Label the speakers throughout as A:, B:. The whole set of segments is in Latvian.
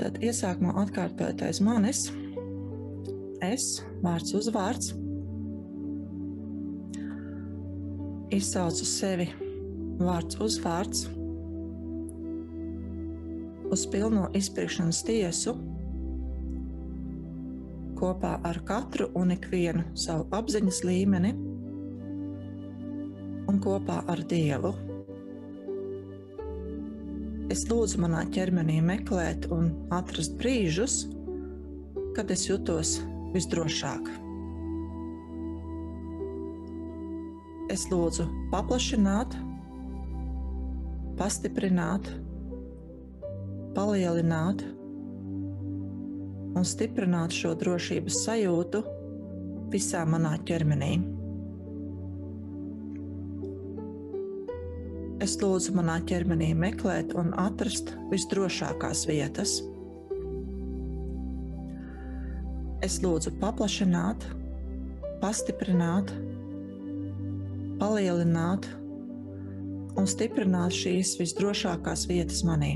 A: Tātad iesākumā atkārtojot aiz manis. Es, vārds uzvārds. Izsaucu sevi, vārds uzvārds. Uz pilno izpirkšanas tiesu. Kopā ar katru un ikvienu savu apziņas līmeni. Un kopā ar Dievu. Es lūdzu manā ķermenī meklēt un atrast brīžus, kad es jutos visdrošāk. Es lūdzu paplašināt, pastiprināt, palielināt un stiprināt šo drošības sajūtu visā manā ķermenī. Es lūdzu manā ķermenī meklēt un atrast visdrošākās vietas. Es lūdzu paplašināt, pastiprināt, palielināt un stiprināt šīs visdrošākās vietas manī.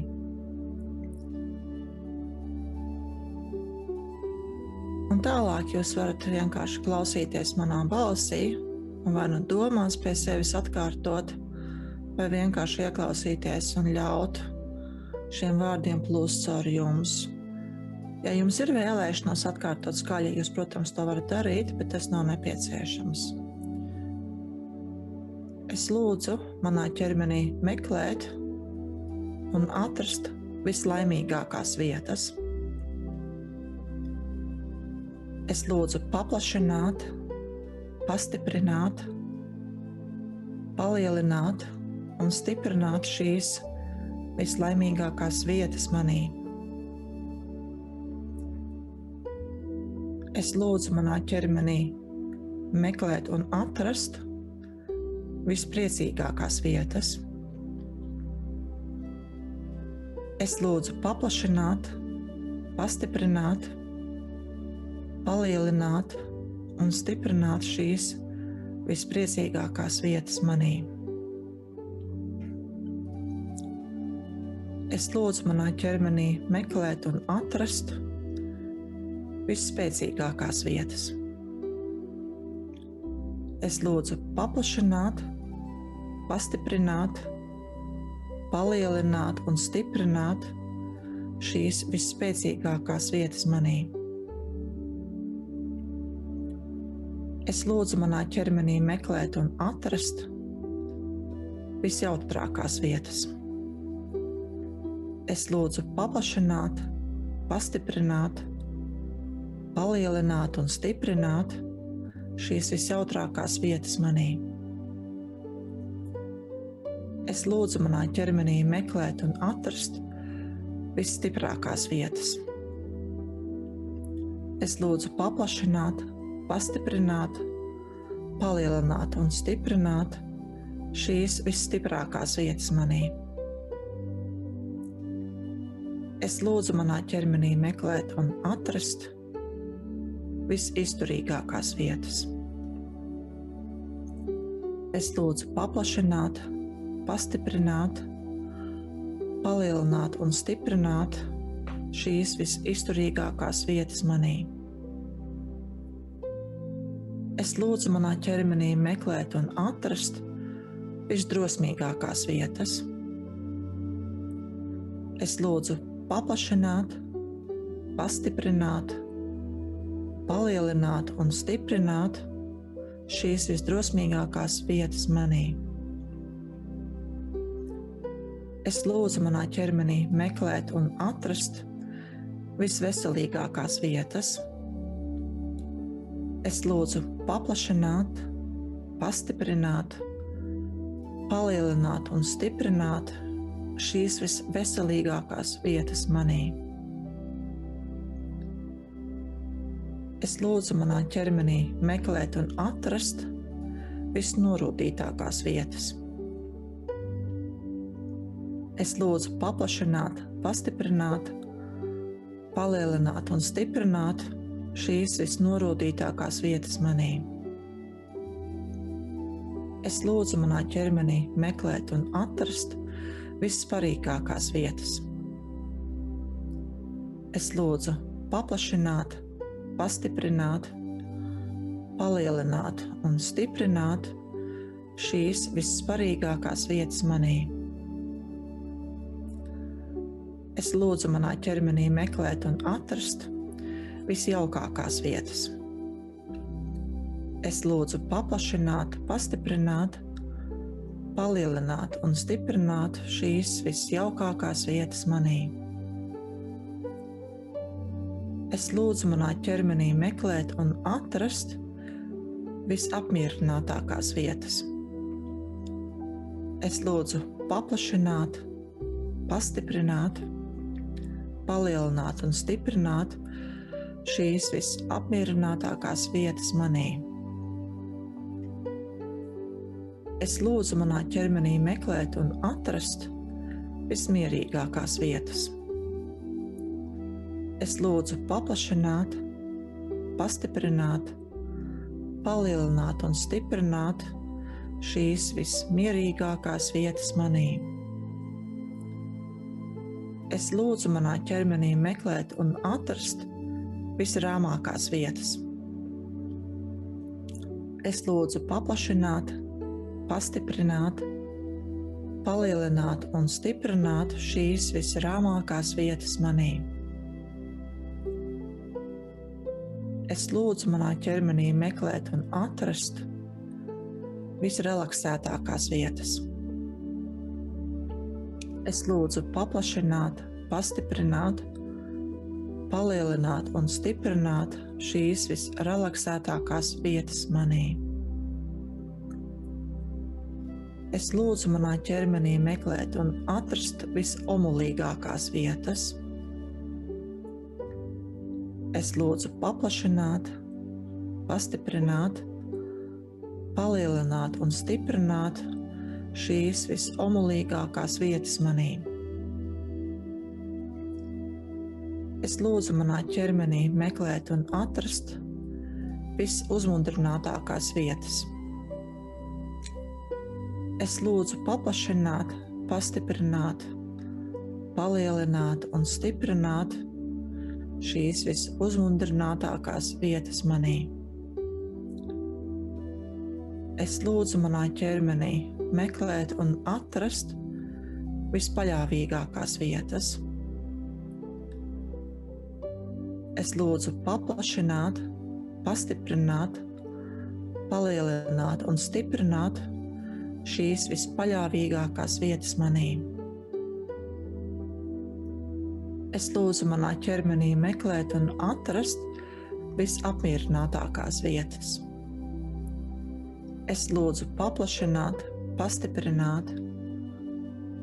A: Un tālāk jūs varat vienkārši klausīties manā balsī un vai nu domās pie sevis atkārtot, vai vienkārši ieklausīties un ļaut šiem vārdiem plūst caur jums. Ja jums ir vēlēšanās atkārtot skaļi, jūs, protams, to varat darīt, bet tas nav nepieciešams. Es lūdzu manā ķermenī meklēt un atrast vislaimīgākās vietas. Es lūdzu paplašināt, pastiprināt, palielināt un stiprināt šīs vislaimīgākās vietas manī. Es lūdzu manā ķermenī meklēt un atrast vispriecīgākās vietas. Es lūdzu paplašināt, pastiprināt, palielināt un stiprināt šīs vispriecīgākās vietas manī. Es lūdzu manā ķermenī meklēt un atrast visspēcīgākās vietas. Es lūdzu paplašināt, pastiprināt, palielināt un stiprināt šīs visspēcīgākās vietas manī. Es lūdzu manā ķermenī meklēt un atrast visjautrākās vietas. Es lūdzu paplašināt, pastiprināt, palielināt un stiprināt šīs visjautrākās vietas manī. Es lūdzu manā ķermenī meklēt un atrast visstiprākās vietas. Es lūdzu paplašināt, pastiprināt, palielināt un stiprināt šīs visstiprākās vietas manī. Es lūdzu manā ķermenī meklēt un atrast visizturīgākās vietas. Es lūdzu paplašināt, pastiprināt, palielināt un stiprināt šīs visizturīgākās vietas manī. Es lūdzu manā ķermenī meklēt un atrast visdrosmīgākās vietas. Es lūdzu paplašināt, pastiprināt, palielināt un stiprināt šīs visdrosmīgākās vietas manī. Es lūdzu manā ķermenī meklēt un atrast visveselīgākās vietas. Es lūdzu paplašināt, pastiprināt, palielināt un stiprināt šīs visveselīgākās vietas manī. Es lūdzu manā ķermenī meklēt un atrast visnorūdītākās vietas. Es lūdzu paplašināt, pastiprināt, palielināt un stiprināt šīs visnorūdītākās vietas manī. Es lūdzu manā ķermenī meklēt un atrast vissvarīgākās vietas. Es lūdzu paplašināt, pastiprināt, palielināt un stiprināt šīs vissvarīgākās vietas manī. Es lūdzu manā ķermenī meklēt un atrast visjaukākās vietas. Es lūdzu paplašināt, pastiprināt, palielināt un stiprināt šīs visjaukākās vietas manī. Es lūdzu manā ķermenī meklēt un atrast visapmierinātākās vietas. Es lūdzu paplašināt, pastiprināt, palielināt un stiprināt šīs visapmierinātākās vietas manī. Es lūdzu manā ķermenī meklēt un atrast vismierīgākās vietas. Es lūdzu paplašināt, pastiprināt, palielināt un stiprināt šīs vismierīgākās vietas manī. Es lūdzu manā ķermenī meklēt un atrast visrāmākās vietas. Es lūdzu paplašināt, pastiprināt, palielināt un stiprināt šīs visrāmākās vietas manī. Es lūdzu manā ķermenī meklēt un atrast visrelaksētākās vietas. Es lūdzu paplašināt, pastiprināt, palielināt un stiprināt šīs visrelaksētākās vietas manī. Es lūdzu manā ķermenī meklēt un atrast visomulīgākās vietas. Es lūdzu paplašināt, pastiprināt, palielināt un stiprināt šīs visomulīgākās vietas manī. Es lūdzu manā ķermenī meklēt un atrast visuzmundrinātākās vietas. Es lūdzu paplašināt, pastiprināt, palielināt un stiprināt šīs visuzmundrinātākās vietas manī. Es lūdzu manā ķermenī meklēt un atrast vispaļāvīgākās vietas. Es lūdzu paplašināt, pastiprināt, palielināt un stiprināt šīs vispaļāvīgākās vietas manī. Es lūdzu manā ķermenī meklēt un atrast visapmierinātākās vietas. Es lūdzu paplašināt, pastiprināt,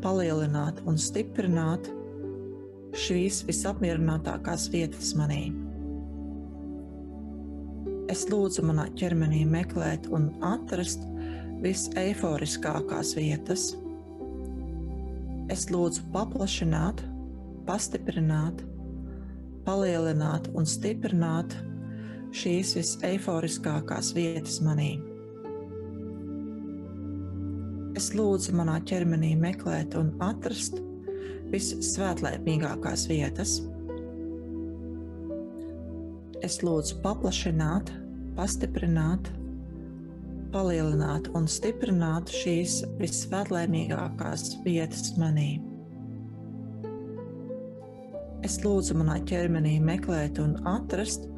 A: palielināt un stiprināt šīs visapmierinātākās vietas manī. Es lūdzu manā ķermenī meklēt un atrast viseiforiskākās vietas. Es lūdzu paplašināt, pastiprināt, palielināt un stiprināt šīs viseiforiskākās vietas manī. Es lūdzu manā ķermenī meklēt un atrast vissvētlaimīgākās vietas. Es lūdzu paplašināt, pastiprināt, palielināt un stiprināt šīs vissvētlaimīgākās vietas manī. Es lūdzu manā ķermenī meklēt un atrast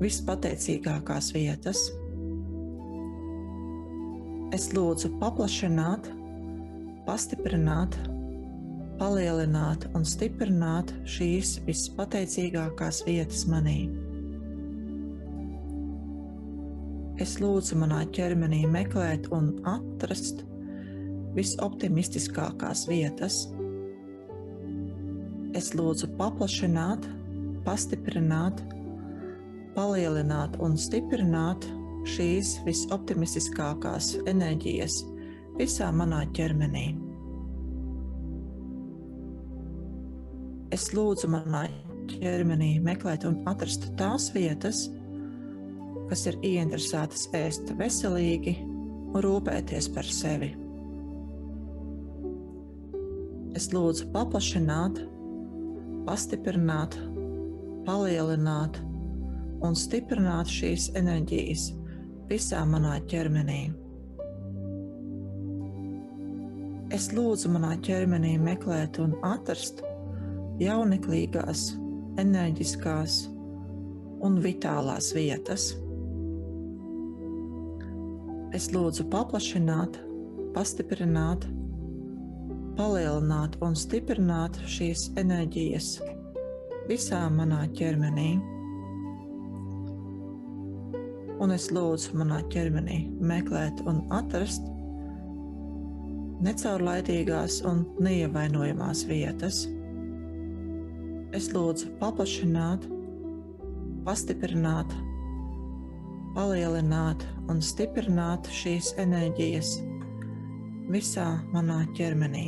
A: vispateicīgākās vietas. Es lūdzu paplašināt, pastiprināt, palielināt un stiprināt šīs vispateicīgākās vietas manī. Es lūdzu manā ķermenī meklēt un atrast visoptimistiskākās vietas. Es lūdzu paplašināt, pastiprināt, palielināt un stiprināt šīs visoptimistiskākās enerģijas visā manā ķermenī. Es lūdzu manā ķermenī meklēt un atrast tās vietas, kas ir ieinteresētas ēst veselīgi un rūpēties par sevi. Es lūdzu paplašināt, pastiprināt, palielināt un stiprināt šīs enerģijas visā manā ķermenī. Es lūdzu manā ķermenī meklēt un atrast jauneklīgās, enerģiskās un vitālās vietas. Es lūdzu paplašināt, pastiprināt, palielināt un stiprināt šīs enerģijas visā manā ķermenī. Un es lūdzu manā ķermenī meklēt un atrast necaurlaidīgās un neievainojamās vietas. Es lūdzu paplašināt, pastiprināt, palielināt un stiprināt šīs enerģijas visā manā ķermenī.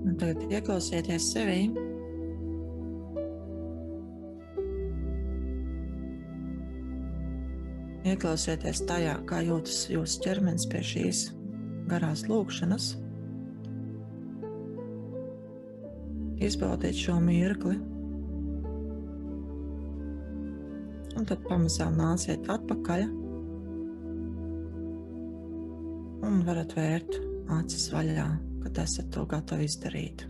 A: Un tagad ieklausieties sevī. Ieklausieties tajā, kā jūtas jūsu ķermenis pie šīs garās lūkšanas. Izbaudiet šo mirkli. Un tad pamazām nāciet atpakaļ. Un varat vērt acis vaļā, kad esat to gatavi izdarīt.